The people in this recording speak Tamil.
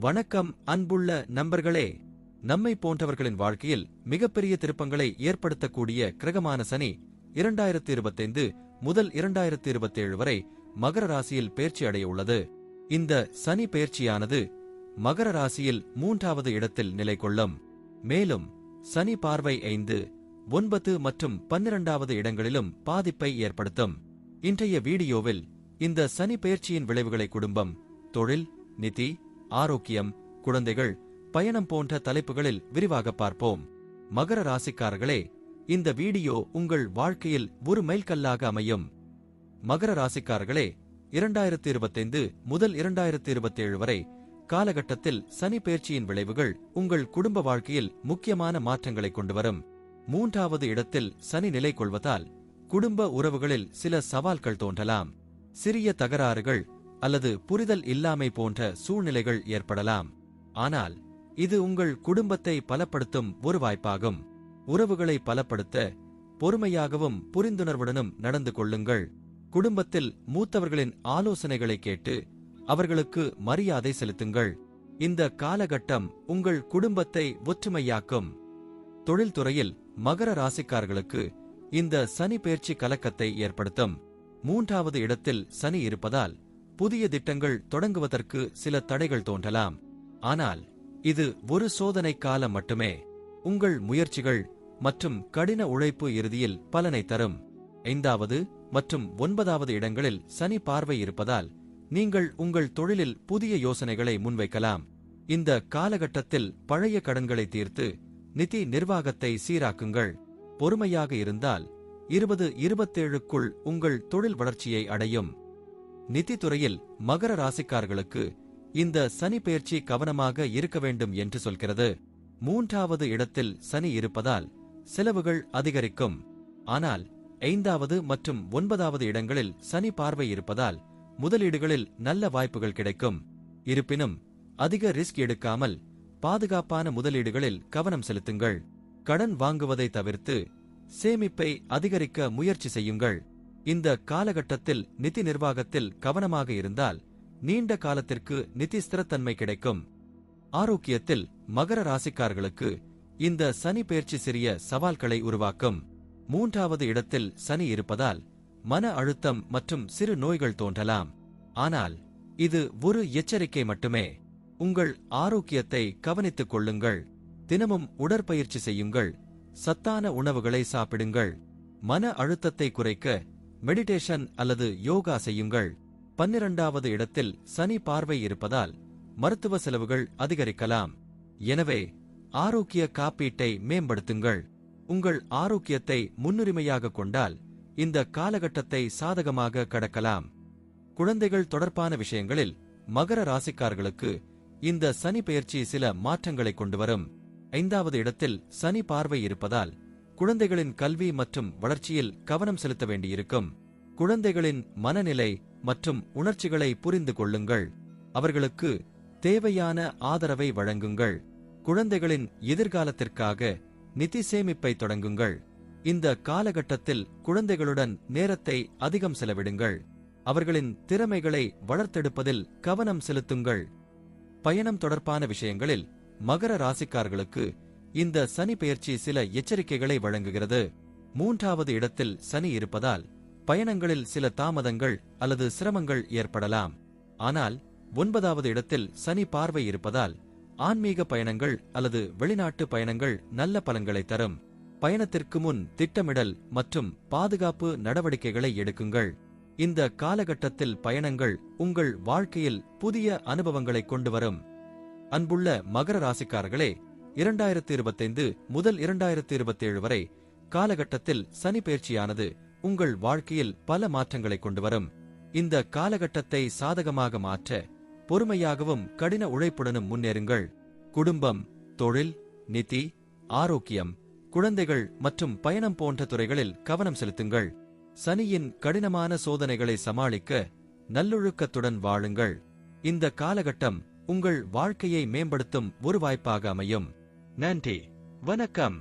வணக்கம் அன்புள்ள நண்பர்களே. நம்மை போன்றவர்களின் வாழ்க்கையில் மிகப்பெரிய திருப்பங்களை ஏற்படுத்தக்கூடிய கிரகமான சனி 2025 முதல் 2027 வரை மகர ராசியில் பெயர்ச்சி அடைய உள்ளது. இந்த சனி பெயர்ச்சியானது மகர ராசியில் 3வது இடத்தில் நிலை கொள்ளும். மேலும் சனி பார்வை 5, 9 மற்றும் 12வது இடங்களிலும் பாதிப்பை ஏற்படுத்தும். இன்றைய வீடியோவில் இந்த சனி பெயர்ச்சியின் விளைவுகளை குடும்பம், தொழில், நிதி, ஆரோக்கியம், குழந்தைகள், பயணம் போன்ற தலைப்புகளில் விரிவாக பார்ப்போம். மகர ராசிக்காரர்களே, இந்த வீடியோ உங்கள் வாழ்க்கையில் ஒரு மைல்கல்லாக அமையும். மகர ராசிக்காரர்களே, 2025 முதல் 2027 வரை காலகட்டத்தில் சனி பெயர்ச்சியின் விளைவுகள் உங்கள் குடும்ப வாழ்க்கையில் முக்கியமான மாற்றங்களை கொண்டுவரும். 3வது இடத்தில் சனி நிலை கொள்வதால் குடும்ப உறவுகளில் சில சவால்கள் தோன்றலாம். சிறிய தகராறுகள் அல்லது புரிதல் இல்லாமை போன்ற சூழ்நிலைகள் ஏற்படலாம். ஆனால் இது உங்கள் குடும்பத்தை பலப்படுத்தும் ஒரு வாய்ப்பாகும். உறவுகளை பலப்படுத்த பொறுமையாகவும் புரிந்துணர்வுடனும் நடந்து கொள்ளுங்கள். குடும்பத்தில் மூத்தவர்களின் ஆலோசனைகளை கேட்டு அவர்களுக்கு மரியாதை செலுத்துங்கள். இந்த காலகட்டம் உங்கள் குடும்பத்தை ஒற்றுமையாக்கும். தொழில்துறையில் மகர ராசிக்காரர்களுக்கு இந்த சனி பெயர்ச்சி கலக்கத்தை ஏற்படுத்தும். 3வது இடத்தில் சனி இருப்பதால் புதிய திட்டங்கள் தொடங்குவதற்கு சில தடைகள் தோன்றலாம். ஆனால் இது ஒரு சோதனை காலம் மட்டுமே. உங்கள் முயற்சிகள் மற்றும் கடின உழைப்பு இறுதியில் பலனை தரும். 5வது மற்றும் 9வது இடங்களில் சனி பார்வை இருப்பதால் நீங்கள் உங்கள் தொழிலில் புதிய யோசனைகளை முன்வைக்கலாம். இந்த காலகட்டத்தில் பழைய கடன்களை தீர்த்து நிதி நிர்வாகத்தை சீராக்குங்கள். பொறுமையாக இருந்தால் 2027க்குள் உங்கள் தொழில் வளர்ச்சியை அடையும். நிதித்துறையில் மகர ராசிக்காரர்களுக்கு இந்த சனி பெயர்ச்சி கவனமாக இருக்க வேண்டும் என்று சொல்கிறது. 3வது இடத்தில் சனி இருப்பதால் செலவுகள் அதிகரிக்கும். ஆனால் 5வது மற்றும் 9வது இடங்களில் சனி பார்வை இருப்பதால் முதலீடுகளில் நல்ல வாய்ப்புகள் கிடைக்கும். இருப்பினும் அதிக ரிஸ்க் எடுக்காமல் பாதுகாப்பான முதலீடுகளில் கவனம் செலுத்துங்கள். கடன் வாங்குவதை தவிர்த்து சேமிப்பை அதிகரிக்க முயற்சி செய்யுங்கள். இந்த காலகட்டத்தில் நிதி நிர்வாகத்தில் கவனமாக இருந்தால் நீண்ட காலத்திற்கு நிதி ஸ்திரத்தன்மை கிடைக்கும். ஆரோக்கியத்தில் மகர ராசிக்காரர்களுக்கு இந்த சனி பெயர்ச்சி சிறிய சவால்களை உருவாக்கும். 3வது இடத்தில் சனி இருப்பதால் மன அழுத்தம் மற்றும் சிறு நோய்கள் தோன்றலாம். ஆனால் இது ஒரு எச்சரிக்கை மட்டுமே. உங்கள் ஆரோக்கியத்தை கவனித்துக் கொள்ளுங்கள். தினமும் உடற்பயிற்சி செய்யுங்கள். சத்தான உணவுகளை சாப்பிடுங்கள். மன அழுத்தத்தை குறைக்க மெடிடேஷன் அல்லது யோகா செய்யுங்கள். 12வது இடத்தில் சனி பார்வை இருப்பதால் மருத்துவ செலவுகள் அதிகரிக்கலாம். எனவே ஆரோக்கிய காப்பீட்டை மேம்படுத்துங்கள். உங்கள் ஆரோக்கியத்தை முன்னுரிமையாக கொண்டால் இந்த காலகட்டத்தை சாதகமாக கடக்கலாம். குழந்தைகள் தொடர்பான விஷயங்களில் மகர ராசிக்காரர்களுக்கு இந்த சனி பெயர்ச்சி சில மாற்றங்களை கொண்டுவரும். 5வது இடத்தில் சனி பார்வை இருப்பதால் குழந்தைகளின் கல்வி மற்றும் வளர்ச்சியில் கவனம் செலுத்த வேண்டியிருக்கும். குழந்தைகளின் மனநிலை மற்றும் உணர்ச்சிகளை புரிந்து கொள்ளுங்கள். அவர்களுக்கு தேவையான ஆதரவை வழங்குங்கள். குழந்தைகளின் எதிர்காலத்திற்காக நிதி சேமிப்பை தொடங்குங்கள். இந்த காலகட்டத்தில் குழந்தைகளுடன் நேரத்தை அதிகம் செலவிடுங்கள். அவர்களின் திறமைகளை வளர்த்தெடுப்பதில் கவனம் செலுத்துங்கள். பயணம் தொடர்பான விஷயங்களில் மகர ராசிக்காரர்களுக்கு இந்த சனி பெயர்ச்சி சில எச்சரிக்கைகளை வழங்குகிறது. 3வது இடத்தில் சனி இருப்பதால் பயணங்களில் சில தாமதங்கள் அல்லது சிரமங்கள் ஏற்படலாம். ஆனால் 9வது இடத்தில் சனி பார்வை இருப்பதால் ஆன்மீக பயணங்கள் அல்லது வெளிநாட்டு பயணங்கள் நல்ல பலன்களை தரும். பயணத்திற்கு முன் திட்டமிடல் மற்றும் பாதுகாப்பு நடவடிக்கைகளை எடுக்குங்கள். இந்த காலகட்டத்தில் பயணங்கள் உங்கள் வாழ்க்கையில் புதிய அனுபவங்களை கொண்டு வரும். அன்புள்ள மகர ராசிக்காரர்களே, 2025 முதல் 2027 வரை காலகட்டத்தில் சனி பெயர்ச்சியானது உங்கள் வாழ்க்கையில் பல மாற்றங்களை கொண்டுவரும். இந்த காலகட்டத்தை சாதகமாக மாற்ற பொறுமையாகவும் கடின உழைப்புடனும் முன்னேறுங்கள். குடும்பம், தொழில், நிதி, ஆரோக்கியம், குழந்தைகள் மற்றும் பயணம் போன்ற துறைகளில் கவனம் செலுத்துங்கள். சனியின் கடினமான சோதனைகளை சமாளிக்க நல்லொழுக்கத்துடன் வாழுங்கள். இந்த காலகட்டம் உங்கள் வாழ்க்கையை மேம்படுத்தும் ஒரு வாய்ப்பாக அமையும். நன்றி, வணக்கம்.